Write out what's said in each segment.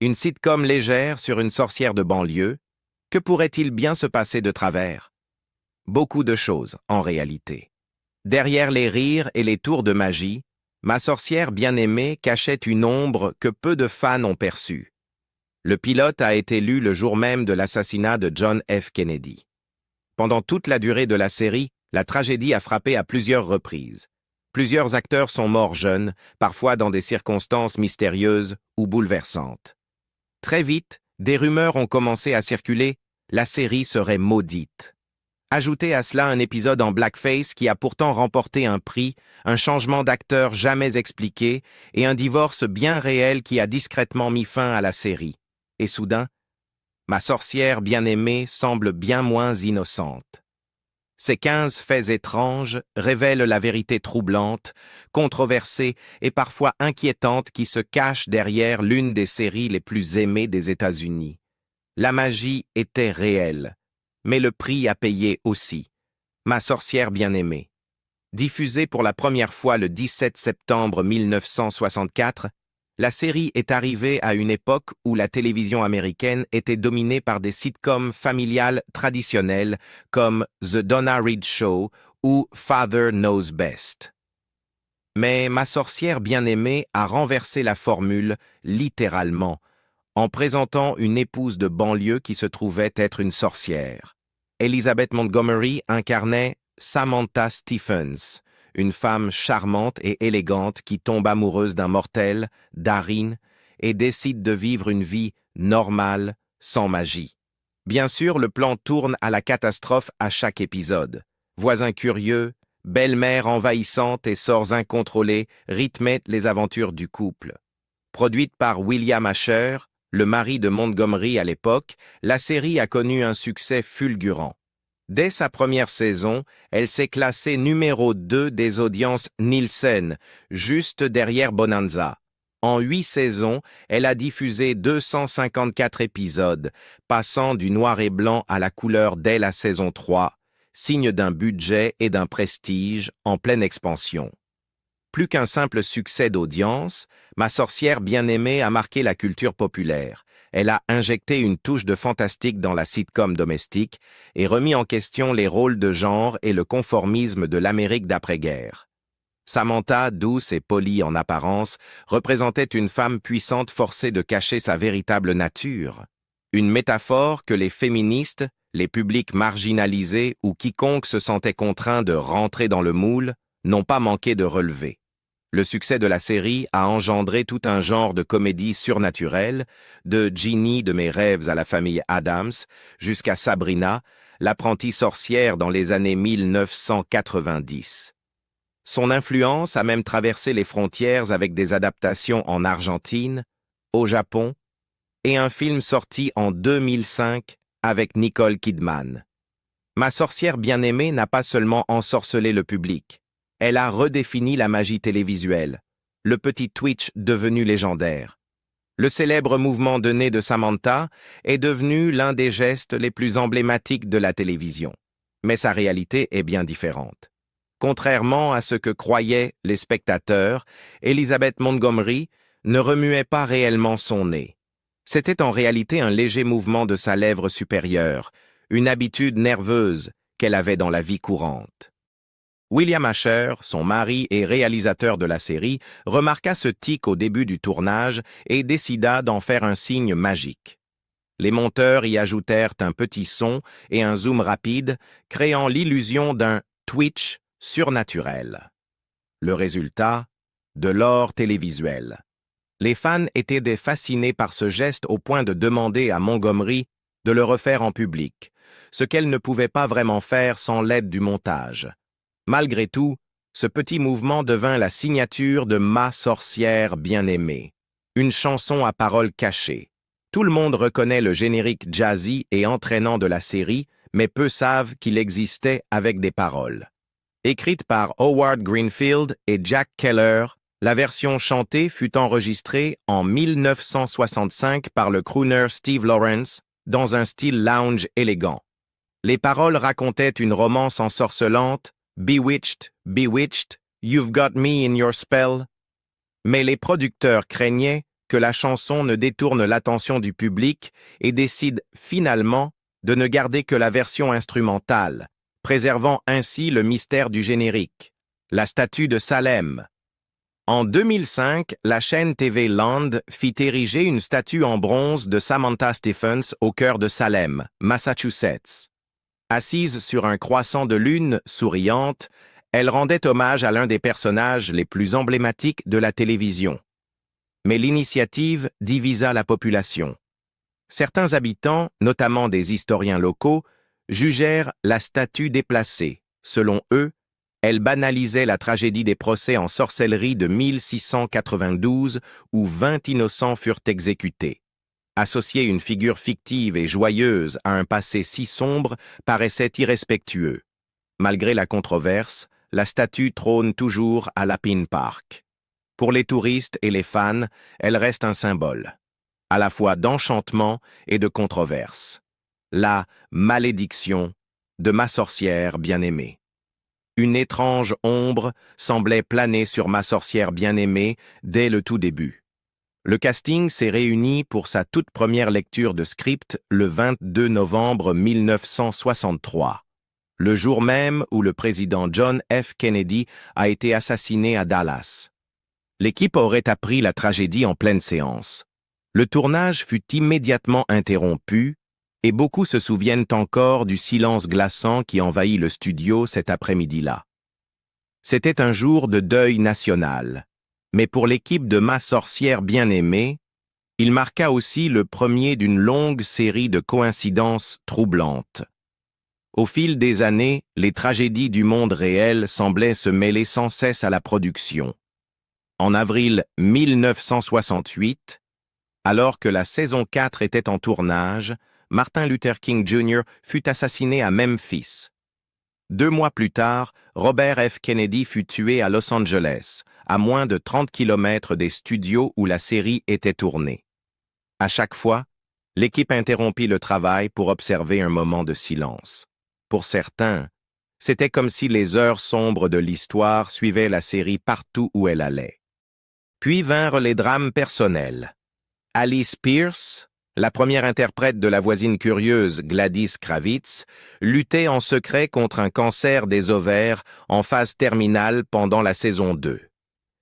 Une sitcom légère sur une sorcière de banlieue, que pourrait-il bien se passer de travers? Beaucoup de choses, en réalité. Derrière les rires et les tours de magie, Ma sorcière bien-aimée cachait une ombre que peu de fans ont perçue. Le pilote a été lu le jour même de l'assassinat de John F. Kennedy. Pendant toute la durée de la série, la tragédie a frappé à plusieurs reprises. Plusieurs acteurs sont morts jeunes, parfois dans des circonstances mystérieuses ou bouleversantes. Très vite, des rumeurs ont commencé à circuler, la série serait maudite. Ajoutez à cela un épisode en blackface qui a pourtant remporté un prix, un changement d'acteur jamais expliqué et un divorce bien réel qui a discrètement mis fin à la série. Et soudain, ma sorcière bien-aimée semble bien moins innocente. Ces 15 faits étranges révèlent la vérité troublante, controversée et parfois inquiétante qui se cache derrière l'une des séries les plus aimées des États-Unis. La magie était réelle, mais le prix à payer aussi. Ma sorcière bien-aimée. Diffusée pour la première fois le 17 septembre 1964, la série est arrivée à une époque où la télévision américaine était dominée par des sitcoms familiales traditionnelles comme The Donna Reed Show ou Father Knows Best. Mais Ma sorcière bien-aimée a renversé la formule, littéralement, en présentant une épouse de banlieue qui se trouvait être une sorcière. Elizabeth Montgomery incarnait Samantha Stephens, une femme charmante et élégante qui tombe amoureuse d'un mortel, Darin, et décide de vivre une vie normale, sans magie. Bien sûr, le plan tourne à la catastrophe à chaque épisode. Voisins curieux, belle-mère envahissante et sorts incontrôlés rythmaient les aventures du couple. Produite par William Asher, le mari de Montgomery à l'époque, la série a connu un succès fulgurant. Dès sa première saison, elle s'est classée numéro 2 des audiences Nielsen, juste derrière Bonanza. En 8 saisons, elle a diffusé 254 épisodes, passant du noir et blanc à la couleur dès la saison 3, signe d'un budget et d'un prestige en pleine expansion. Plus qu'un simple succès d'audience, Ma sorcière bien-aimée a marqué la culture populaire. Elle a injecté une touche de fantastique dans la sitcom domestique et remis en question les rôles de genre et le conformisme de l'Amérique d'après-guerre. Samantha, douce et polie en apparence, représentait une femme puissante forcée de cacher sa véritable nature. Une métaphore que les féministes, les publics marginalisés ou quiconque se sentait contraint de rentrer dans le moule n'ont pas manqué de relever. Le succès de la série a engendré tout un genre de comédie surnaturelle, de Ginny de mes rêves à la famille Addams, jusqu'à Sabrina, l'apprentie sorcière dans les années 1990. Son influence a même traversé les frontières avec des adaptations en Argentine, au Japon, et un film sorti en 2005 avec Nicole Kidman. Ma sorcière bien-aimée n'a pas seulement ensorcelé le public. Elle a redéfini la magie télévisuelle, le petit Twitch devenu légendaire. Le célèbre mouvement de nez de Samantha est devenu l'un des gestes les plus emblématiques de la télévision. Mais sa réalité est bien différente. Contrairement à ce que croyaient les spectateurs, Elizabeth Montgomery ne remuait pas réellement son nez. C'était en réalité un léger mouvement de sa lèvre supérieure, une habitude nerveuse qu'elle avait dans la vie courante. William Asher, son mari et réalisateur de la série, remarqua ce tic au début du tournage et décida d'en faire un signe magique. Les monteurs y ajoutèrent un petit son et un zoom rapide, créant l'illusion d'un twitch surnaturel. Le résultat, de l'or télévisuel. Les fans étaient fascinés par ce geste au point de demander à Montgomery de le refaire en public, ce qu'elle ne pouvait pas vraiment faire sans l'aide du montage. Malgré tout, ce petit mouvement devint la signature de Ma sorcière bien-aimée, une chanson à paroles cachées. Tout le monde reconnaît le générique jazzy et entraînant de la série, mais peu savent qu'il existait avec des paroles. Écrite par Howard Greenfield et Jack Keller, la version chantée fut enregistrée en 1965 par le crooner Steve Lawrence dans un style lounge élégant. Les paroles racontaient une romance ensorcelante, Bewitched, bewitched, you've got me in your spell. Mais les producteurs craignaient que la chanson ne détourne l'attention du public et décide finalement de ne garder que la version instrumentale, préservant ainsi le mystère du générique, la statue de Salem. En 2005, la chaîne TV Land fit ériger une statue en bronze de Samantha Stephens au cœur de Salem, Massachusetts. Assise sur un croissant de lune, souriante, elle rendait hommage à l'un des personnages les plus emblématiques de la télévision. Mais l'initiative divisa la population. Certains habitants, notamment des historiens locaux, jugèrent la statue déplacée. Selon eux, elle banalisait la tragédie des procès en sorcellerie de 1692 où 20 innocents furent exécutés. Associer une figure fictive et joyeuse à un passé si sombre paraissait irrespectueux. Malgré la controverse, la statue trône toujours à Lapin Park. Pour les touristes et les fans, elle reste un symbole, à la fois d'enchantement et de controverse. La malédiction de ma sorcière bien-aimée. Une étrange ombre semblait planer sur ma sorcière bien-aimée dès le tout début. Le casting s'est réuni pour sa toute première lecture de script le 22 novembre 1963, le jour même où le président John F. Kennedy a été assassiné à Dallas. L'équipe aurait appris la tragédie en pleine séance. Le tournage fut immédiatement interrompu et beaucoup se souviennent encore du silence glaçant qui envahit le studio cet après-midi-là. C'était un jour de deuil national, mais pour l'équipe de ma sorcière bien-aimée, il marqua aussi le premier d'une longue série de coïncidences troublantes. Au fil des années, les tragédies du monde réel semblaient se mêler sans cesse à la production. En avril 1968, alors que la saison 4 était en tournage, Martin Luther King Jr. fut assassiné à Memphis. 2 mois plus tard, Robert F. Kennedy fut tué à Los Angeles, à moins de 30 kilomètres des studios où la série était tournée. À chaque fois, l'équipe interrompit le travail pour observer un moment de silence. Pour certains, c'était comme si les heures sombres de l'histoire suivaient la série partout où elle allait. Puis vinrent les drames personnels. Alice Pierce, la première interprète de la voisine curieuse Gladys Kravitz, luttait en secret contre un cancer des ovaires en phase terminale pendant la saison 2.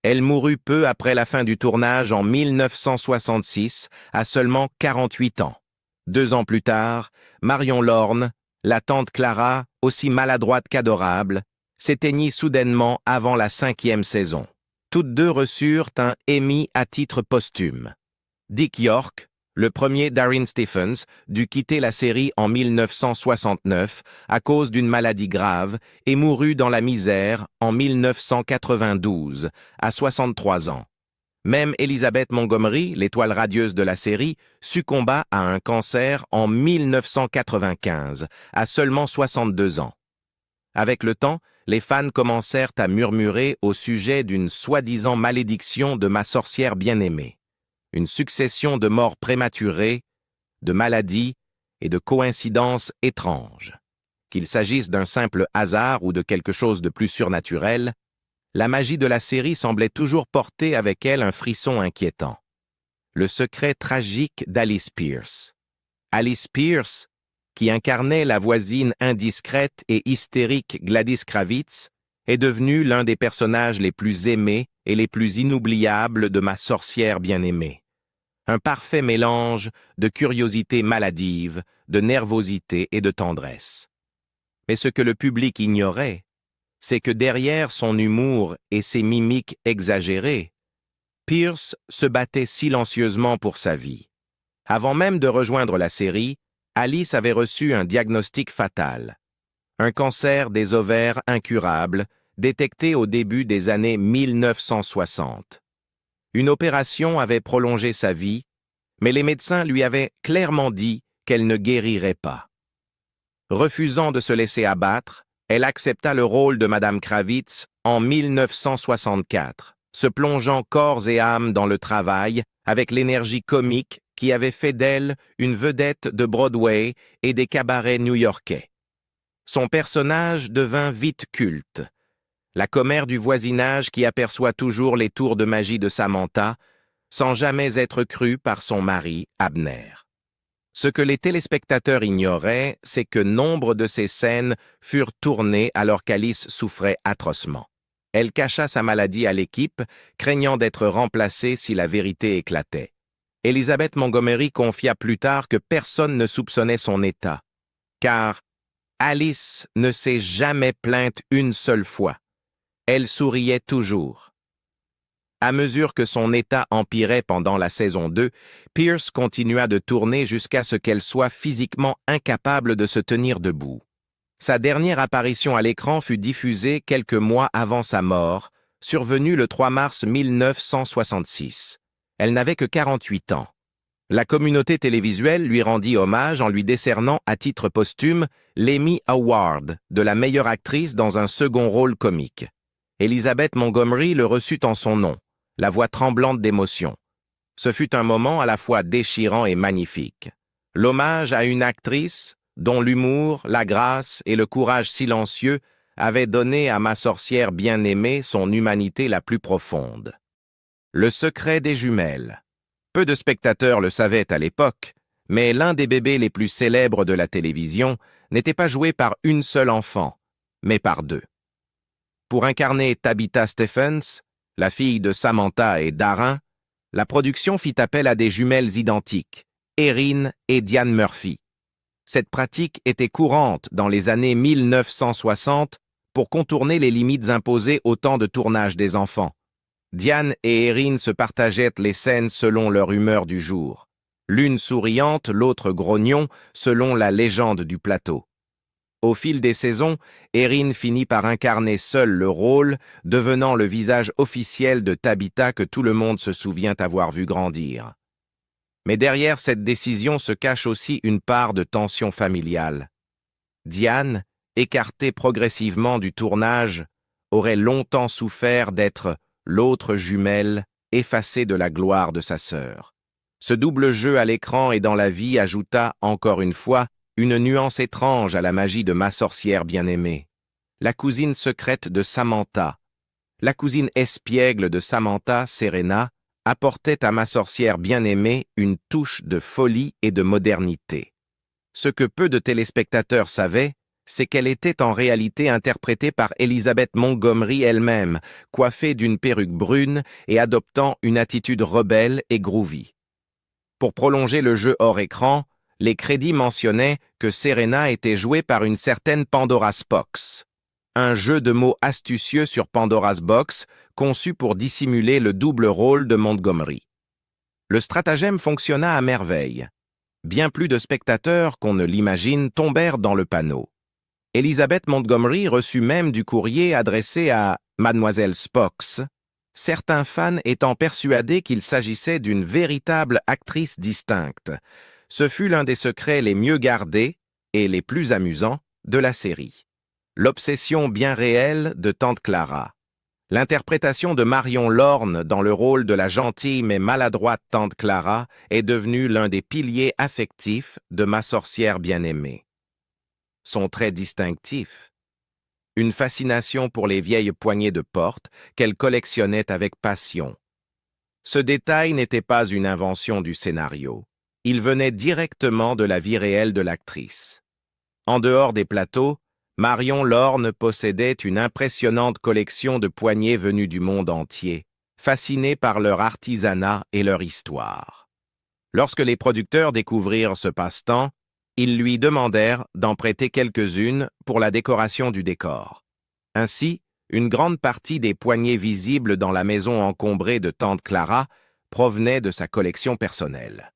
Elle mourut peu après la fin du tournage en 1966, à seulement 48 ans. 2 ans plus tard, Marion Lorne, la tante Clara, aussi maladroite qu'adorable, s'éteignit soudainement avant la 5e saison. Toutes deux reçurent un Emmy à titre posthume. Dick York, le premier Darrin Stephens, dut quitter la série en 1969 à cause d'une maladie grave et mourut dans la misère en 1992, à 63 ans. Même Elizabeth Montgomery, l'étoile radieuse de la série, succomba à un cancer en 1995, à seulement 62 ans. Avec le temps, les fans commencèrent à murmurer au sujet d'une soi-disant malédiction de ma sorcière bien-aimée. Une succession de morts prématurées, de maladies et de coïncidences étranges. Qu'il s'agisse d'un simple hasard ou de quelque chose de plus surnaturel, la magie de la série semblait toujours porter avec elle un frisson inquiétant. Le secret tragique d'Alice Pierce. Alice Pierce, qui incarnait la voisine indiscrète et hystérique Gladys Kravitz, est devenue l'un des personnages les plus aimés et les plus inoubliables de ma sorcière bien-aimée. Un parfait mélange de curiosité maladive, de nervosité et de tendresse. Mais ce que le public ignorait, c'est que derrière son humour et ses mimiques exagérées, Pierce se battait silencieusement pour sa vie. Avant même de rejoindre la série, Alice avait reçu un diagnostic fatal. Un cancer des ovaires incurable, détecté au début des années 1960. Une opération avait prolongé sa vie, mais les médecins lui avaient clairement dit qu'elle ne guérirait pas. Refusant de se laisser abattre, elle accepta le rôle de Madame Kravitz en 1964, se plongeant corps et âme dans le travail avec l'énergie comique qui avait fait d'elle une vedette de Broadway et des cabarets new-yorkais. Son personnage devint vite culte. La commère du voisinage qui aperçoit toujours les tours de magie de Samantha, sans jamais être crue par son mari, Abner. Ce que les téléspectateurs ignoraient, c'est que nombre de ces scènes furent tournées alors qu'Alice souffrait atrocement. Elle cacha sa maladie à l'équipe, craignant d'être remplacée si la vérité éclatait. Elizabeth Montgomery confia plus tard que personne ne soupçonnait son état, car Alice ne s'est jamais plainte une seule fois. Elle souriait toujours. À mesure que son état empirait pendant la saison 2, Pierce continua de tourner jusqu'à ce qu'elle soit physiquement incapable de se tenir debout. Sa dernière apparition à l'écran fut diffusée quelques mois avant sa mort, survenue le 3 mars 1966. Elle n'avait que 48 ans. La communauté télévisuelle lui rendit hommage en lui décernant à titre posthume l'Emmy Award de la meilleure actrice dans un second rôle comique. Elizabeth Montgomery le reçut en son nom, la voix tremblante d'émotion. Ce fut un moment à la fois déchirant et magnifique. L'hommage à une actrice dont l'humour, la grâce et le courage silencieux avaient donné à ma sorcière bien-aimée son humanité la plus profonde. Le secret des jumelles. Peu de spectateurs le savaient à l'époque, mais l'un des bébés les plus célèbres de la télévision n'était pas joué par une seule enfant, mais par deux. Pour incarner Tabitha Stephens, la fille de Samantha et Darin, la production fit appel à des jumelles identiques, Erin et Diane Murphy. Cette pratique était courante dans les années 1960 pour contourner les limites imposées au temps de tournage des enfants. Diane et Erin se partageaient les scènes selon leur humeur du jour. L'une souriante, l'autre grognon, selon la légende du plateau. Au fil des saisons, Erin finit par incarner seule le rôle, devenant le visage officiel de Tabitha que tout le monde se souvient avoir vu grandir. Mais derrière cette décision se cache aussi une part de tension familiale. Diane, écartée progressivement du tournage, aurait longtemps souffert d'être l'autre jumelle effacée de la gloire de sa sœur. Ce double jeu à l'écran et dans la vie ajouta, encore une fois, une nuance étrange à la magie de ma sorcière bien-aimée. La cousine secrète de Samantha, la cousine espiègle de Samantha, Serena, apportait à ma sorcière bien-aimée une touche de folie et de modernité. Ce que peu de téléspectateurs savaient, c'est qu'elle était en réalité interprétée par Elizabeth Montgomery elle-même, coiffée d'une perruque brune et adoptant une attitude rebelle et groovy. Pour prolonger le jeu hors écran, les crédits mentionnaient que Serena était jouée par une certaine Pandora's Box, un jeu de mots astucieux sur Pandora's Box, conçu pour dissimuler le double rôle de Montgomery. Le stratagème fonctionna à merveille. Bien plus de spectateurs qu'on ne l'imagine tombèrent dans le panneau. Elizabeth Montgomery reçut même du courrier adressé à Mademoiselle Spox, certains fans étant persuadés qu'il s'agissait d'une véritable actrice distincte. Ce fut l'un des secrets les mieux gardés et les plus amusants de la série. L'obsession bien réelle de Tante Clara. L'interprétation de Marion Lorne dans le rôle de la gentille mais maladroite Tante Clara est devenue l'un des piliers affectifs de ma sorcière bien-aimée. Son trait distinctif. Une fascination pour les vieilles poignées de porte qu'elle collectionnait avec passion. Ce détail n'était pas une invention du scénario. Il venait directement de la vie réelle de l'actrice. En dehors des plateaux, Marion Lorne possédait une impressionnante collection de poignées venues du monde entier, fascinée par leur artisanat et leur histoire. Lorsque les producteurs découvrirent ce passe-temps, ils lui demandèrent d'en prêter quelques-unes pour la décoration du décor. Ainsi, une grande partie des poignées visibles dans la maison encombrée de Tante Clara provenaient de sa collection personnelle.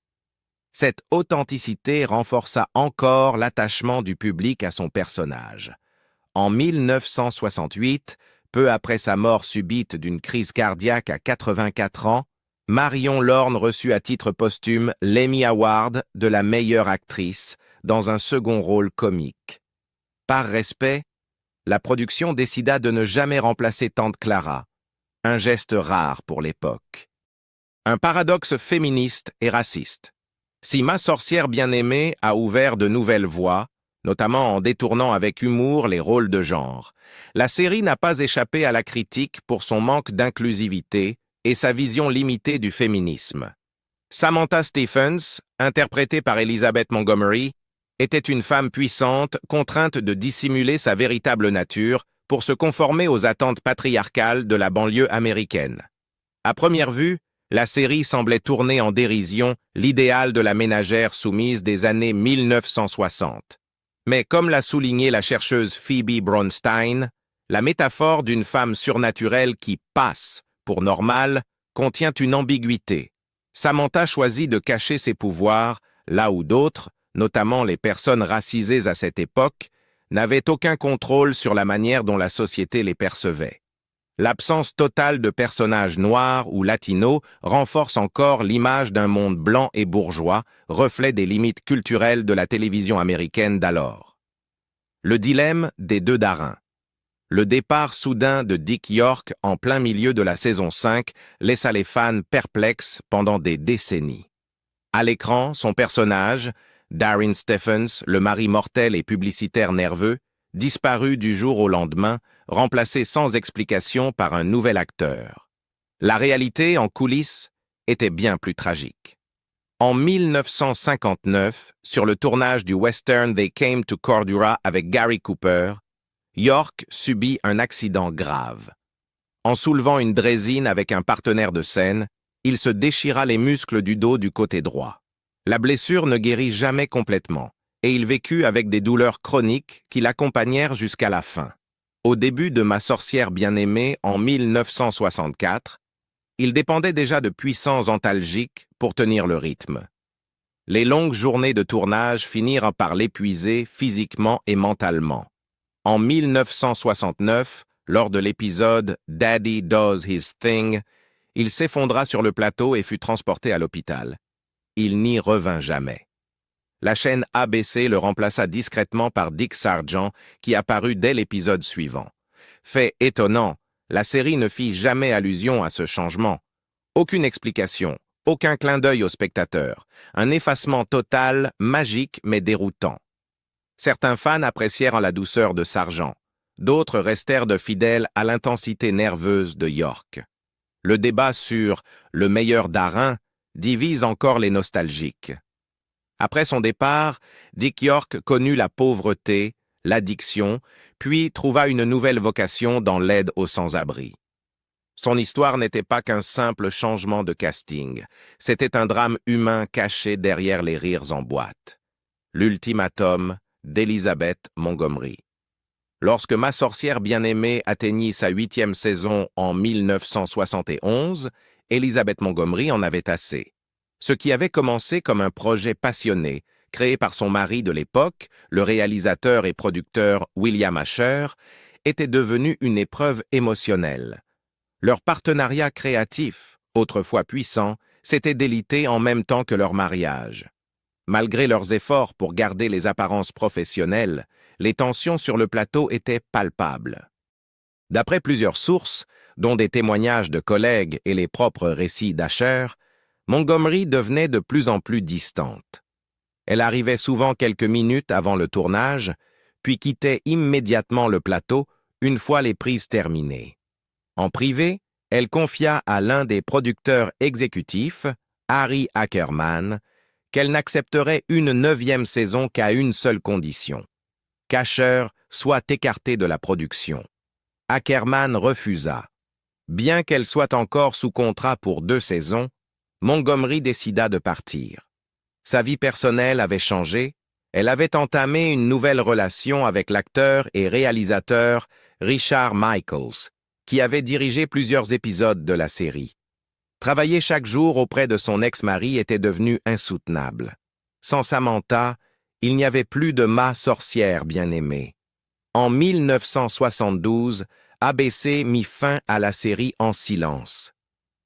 Cette authenticité renforça encore l'attachement du public à son personnage. En 1968, peu après sa mort subite d'une crise cardiaque à 84 ans, Marion Lorne reçut à titre posthume l'Emmy Award de la meilleure actrice dans un second rôle comique. Par respect, la production décida de ne jamais remplacer Tante Clara, un geste rare pour l'époque. Un paradoxe féministe et raciste. Si ma sorcière bien-aimée a ouvert de nouvelles voies, notamment en détournant avec humour les rôles de genre, la série n'a pas échappé à la critique pour son manque d'inclusivité et sa vision limitée du féminisme. Samantha Stephens, interprétée par Elizabeth Montgomery, était une femme puissante, contrainte de dissimuler sa véritable nature pour se conformer aux attentes patriarcales de la banlieue américaine. À première vue, la série semblait tourner en dérision l'idéal de la ménagère soumise des années 1960. Mais comme l'a souligné la chercheuse Phoebe Bronstein, la métaphore d'une femme surnaturelle qui passe pour normale contient une ambiguïté. Samantha choisit de cacher ses pouvoirs là où d'autres, notamment les personnes racisées à cette époque, n'avaient aucun contrôle sur la manière dont la société les percevait. L'absence totale de personnages noirs ou latinos renforce encore l'image d'un monde blanc et bourgeois, reflet des limites culturelles de la télévision américaine d'alors. Le dilemme des deux darins. Le départ soudain de Dick York en plein milieu de la saison 5 laissa les fans perplexes pendant des décennies. À l'écran, son personnage, Darren Stephens, le mari mortel et publicitaire nerveux, disparu du jour au lendemain, remplacé sans explication par un nouvel acteur. La réalité, en coulisses, était bien plus tragique. En 1959, sur le tournage du western They Came to Cordura avec Gary Cooper, York subit un accident grave. En soulevant une draisine avec un partenaire de scène, il se déchira les muscles du dos du côté droit. La blessure ne guérit jamais complètement, et il vécut avec des douleurs chroniques qui l'accompagnèrent jusqu'à la fin. Au début de Ma sorcière bien-aimée en 1964, il dépendait déjà de puissants antalgiques pour tenir le rythme. Les longues journées de tournage finirent par l'épuiser physiquement et mentalement. En 1969, lors de l'épisode Daddy Does His Thing, il s'effondra sur le plateau et fut transporté à l'hôpital. Il n'y revint jamais. La chaîne ABC le remplaça discrètement par Dick Sargent, qui apparut dès l'épisode suivant. Fait étonnant, la série ne fit jamais allusion à ce changement. Aucune explication, aucun clin d'œil au spectateur, un effacement total, magique mais déroutant. Certains fans apprécièrent la douceur de Sargent, d'autres restèrent de fidèles à l'intensité nerveuse de York. Le débat sur « le meilleur darin » divise encore les nostalgiques. Après son départ, Dick York connut la pauvreté, l'addiction, puis trouva une nouvelle vocation dans l'aide aux sans-abri. Son histoire n'était pas qu'un simple changement de casting, c'était un drame humain caché derrière les rires en boîte. L'ultimatum d'Elizabeth Montgomery. Lorsque Ma sorcière bien-aimée atteignit sa 8e saison en 1971, Elizabeth Montgomery en avait assez. Ce qui avait commencé comme un projet passionné, créé par son mari de l'époque, le réalisateur et producteur William Asher, était devenu une épreuve émotionnelle. Leur partenariat créatif, autrefois puissant, s'était délité en même temps que leur mariage. Malgré leurs efforts pour garder les apparences professionnelles, les tensions sur le plateau étaient palpables. D'après plusieurs sources, dont des témoignages de collègues et les propres récits d'Asher, Montgomery devenait de plus en plus distante. Elle arrivait souvent quelques minutes avant le tournage, puis quittait immédiatement le plateau une fois les prises terminées. En privé, elle confia à l'un des producteurs exécutifs, Harry Ackerman, qu'elle n'accepterait une 9e saison qu'à une seule condition, qu'Asher soit écarté de la production. Ackerman refusa. Bien qu'elle soit encore sous contrat pour 2 saisons, Montgomery décida de partir. Sa vie personnelle avait changé, elle avait entamé une nouvelle relation avec l'acteur et réalisateur Richard Michaels, qui avait dirigé plusieurs épisodes de la série. Travailler chaque jour auprès de son ex-mari était devenu insoutenable. Sans Samantha, il n'y avait plus de Ma sorcière bien-aimée. En 1972, ABC mit fin à la série en silence.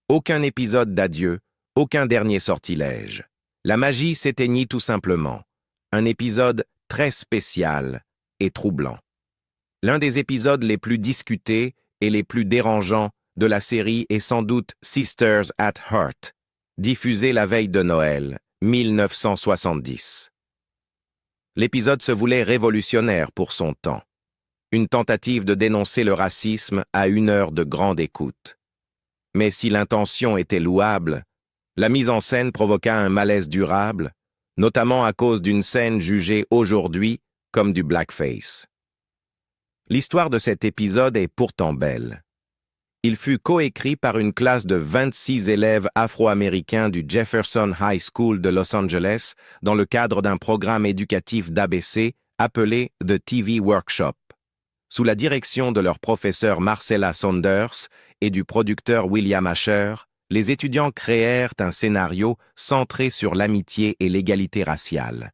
Aucun épisode d'adieu, aucun dernier sortilège. La magie s'éteignit tout simplement. Un épisode très spécial et troublant. L'un des épisodes les plus discutés et les plus dérangeants de la série est sans doute Sisters at Heart, diffusé la veille de Noël, 1970. L'épisode se voulait révolutionnaire pour son temps. Une tentative de dénoncer le racisme à 1 heure de grande écoute. Mais si l'intention était louable, la mise en scène provoqua un malaise durable, notamment à cause d'une scène jugée aujourd'hui comme du blackface. L'histoire de cet épisode est pourtant belle. Il fut coécrit par une classe de 26 élèves afro-américains du Jefferson High School de Los Angeles dans le cadre d'un programme éducatif d'ABC appelé The TV Workshop. Sous la direction de leur professeur Marcella Saunders et du producteur William Asher, les étudiants créèrent un scénario centré sur l'amitié et l'égalité raciale.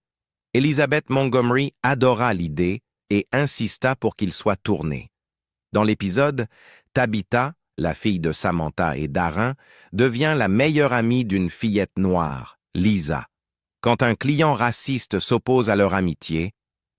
Elizabeth Montgomery adora l'idée et insista pour qu'il soit tourné. Dans l'épisode, Tabitha, la fille de Samantha et Darin, devient la meilleure amie d'une fillette noire, Lisa. Quand un client raciste s'oppose à leur amitié,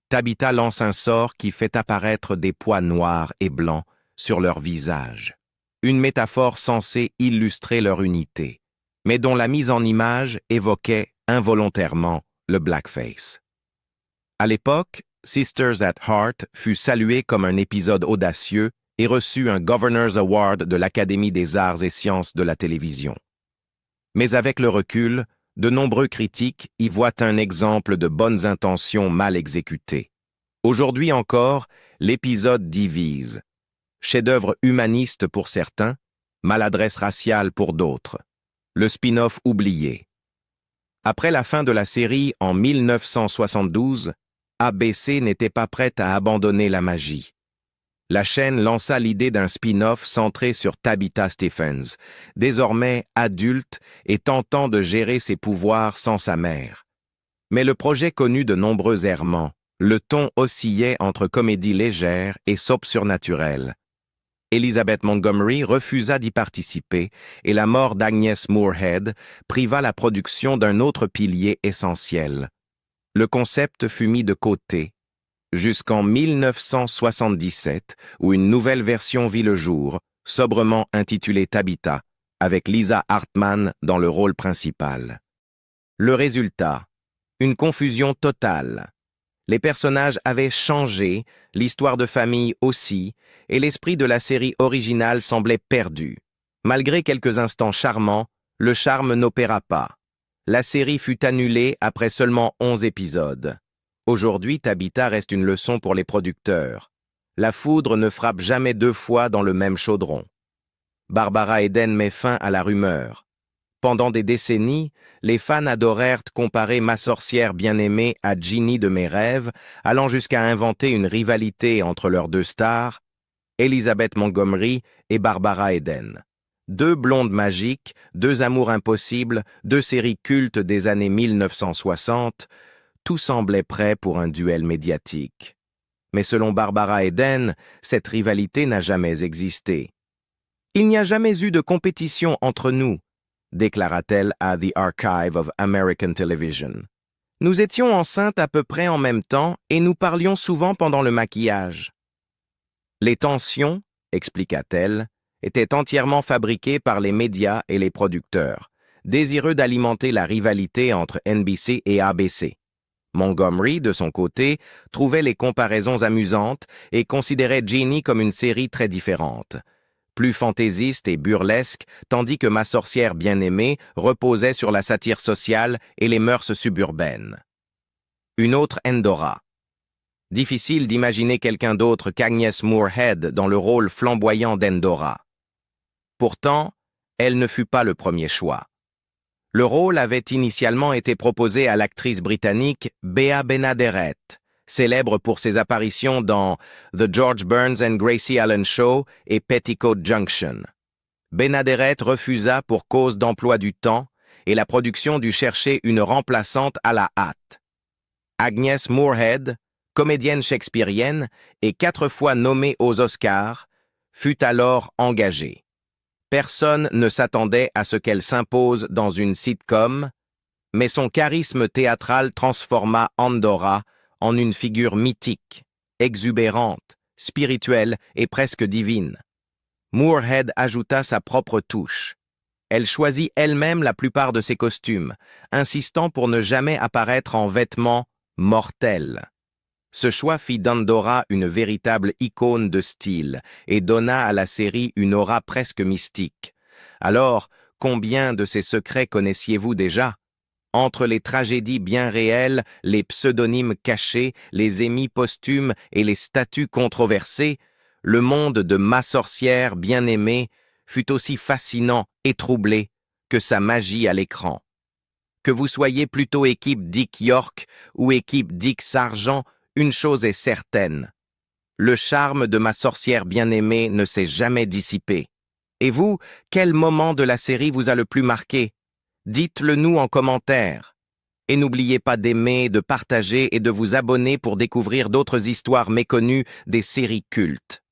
Tabitha lance un sort qui fait apparaître des pois noirs et blancs sur leur visage. Une métaphore censée illustrer leur unité, mais dont la mise en image évoquait involontairement le blackface. À l'époque, Sisters at Heart fut salué comme un épisode audacieux et reçut un Governor's Award de l'Académie des arts et sciences de la télévision. Mais avec le recul, de nombreux critiques y voient un exemple de bonnes intentions mal exécutées. Aujourd'hui encore, l'épisode divise. Chef-d'œuvre humaniste pour certains, maladresse raciale pour d'autres. Le spin-off oublié. Après la fin de la série en 1972, ABC n'était pas prête à abandonner la magie. La chaîne lança l'idée d'un spin-off centré sur Tabitha Stephens, désormais adulte et tentant de gérer ses pouvoirs sans sa mère. Mais le projet connut de nombreux errements. Le ton oscillait entre comédie légère et soap surnaturelle. Elizabeth Montgomery refusa d'y participer et la mort d'Agnes Moorehead priva la production d'un autre pilier essentiel. Le concept fut mis de côté, jusqu'en 1977, où une nouvelle version vit le jour, sobrement intitulée Tabitha, avec Lisa Hartman dans le rôle principal. Le résultat, une confusion totale. Les personnages avaient changé, l'histoire de famille aussi, et l'esprit de la série originale semblait perdu. Malgré quelques instants charmants, le charme n'opéra pas. La série fut annulée après seulement 11 épisodes. Aujourd'hui, Tabitha reste une leçon pour les producteurs. La foudre ne frappe jamais deux fois dans le même chaudron. Barbara Eden met fin à la rumeur. Pendant des décennies, les fans adorèrent comparer ma sorcière bien-aimée à Ginny de mes rêves, allant jusqu'à inventer une rivalité entre leurs deux stars, Elizabeth Montgomery et Barbara Eden. Deux blondes magiques, deux amours impossibles, deux séries cultes des années 1960, tout semblait prêt pour un duel médiatique. Mais selon Barbara Eden, cette rivalité n'a jamais existé. « Il n'y a jamais eu de compétition entre nous », déclara-t-elle à The Archive of American Television. « Nous étions enceintes à peu près en même temps et nous parlions souvent pendant le maquillage. » Les tensions, expliqua-t-elle, étaient entièrement fabriquées par les médias et les producteurs, désireux d'alimenter la rivalité entre NBC et ABC. Montgomery, de son côté, trouvait les comparaisons amusantes et considérait Ginny comme une série très différente, plus fantaisiste et burlesque, tandis que Ma sorcière bien-aimée reposait sur la satire sociale et les mœurs suburbaines. Une autre Endora. Difficile d'imaginer quelqu'un d'autre qu'Agnes Moorehead dans le rôle flamboyant d'Endora. Pourtant, elle ne fut pas le premier choix. Le rôle avait initialement été proposé à l'actrice britannique Bea Benaderet, célèbre pour ses apparitions dans The George Burns and Gracie Allen Show et Petticoat Junction. Benaderet refusa pour cause d'emploi du temps et la production dut chercher une remplaçante à la hâte. Agnes Moorehead, comédienne shakespearienne et 4 fois nommée aux Oscars, fut alors engagée. Personne ne s'attendait à ce qu'elle s'impose dans une sitcom, mais son charisme théâtral transforma Endora en une figure mythique, exubérante, spirituelle et presque divine. Moorehead ajouta sa propre touche. Elle choisit elle-même la plupart de ses costumes, insistant pour ne jamais apparaître en vêtements mortels. Ce choix fit d'Endora une véritable icône de style et donna à la série une aura presque mystique, Alors, combien de ces secrets connaissiez-vous déjà? Entre les tragédies bien réelles, les pseudonymes cachés, les émis posthumes et les statuts controversés, le monde de Ma sorcière bien-aimée fut aussi fascinant et troublé que sa magie à l'écran. Que vous soyez plutôt équipe Dick York ou équipe Dick Sargent, une chose est certaine. Le charme de Ma sorcière bien-aimée ne s'est jamais dissipé. Et vous, quel moment de la série vous a le plus marqué? Dites-le nous en commentaire. Et n'oubliez pas d'aimer, de partager et de vous abonner pour découvrir d'autres histoires méconnues des séries cultes.